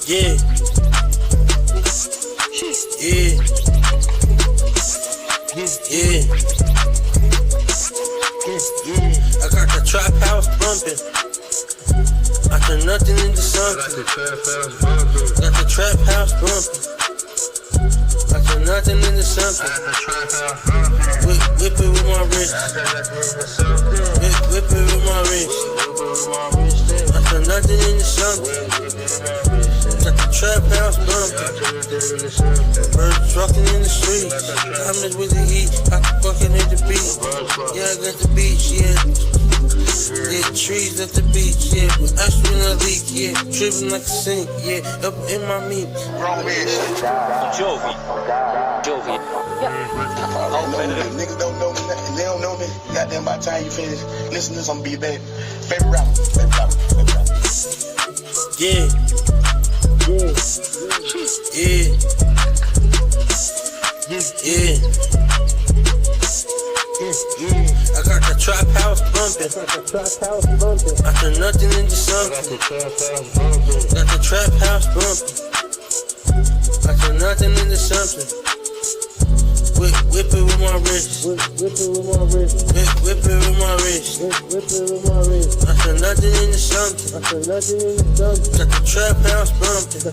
Yeah. Yeah. Yeah. I got the trap house bumpin'. I turn nothing into something. Got the trap house bumpin'. I turn nothing into something. Whip it with my wrist. Whip it with my wrist. I turn nothing into something. Got the trap house bumpin'. Birds truckin' in the streets. Diamonds with the heat. I can fucking hit the beat. Yeah, I got the beach, yeah. Yeah, trees at the beach, yeah. With ice in the leak, yeah. Trippin' like a sink, yeah. Up in my meat. Jovi. Niggas don't know me, they don't know me. Goddamn, by the time you finish, listen to this, I'm gonna be your baby. Favorite rapper. Yeah. Yeah. I got the trap house bumpin'. I turn nothing into something. Got the trap house bumpin'. I turn nothing into something. Whip it with my wrist. Whip it with my wrist. I turn nothing into something. Got the trap house bumpin'.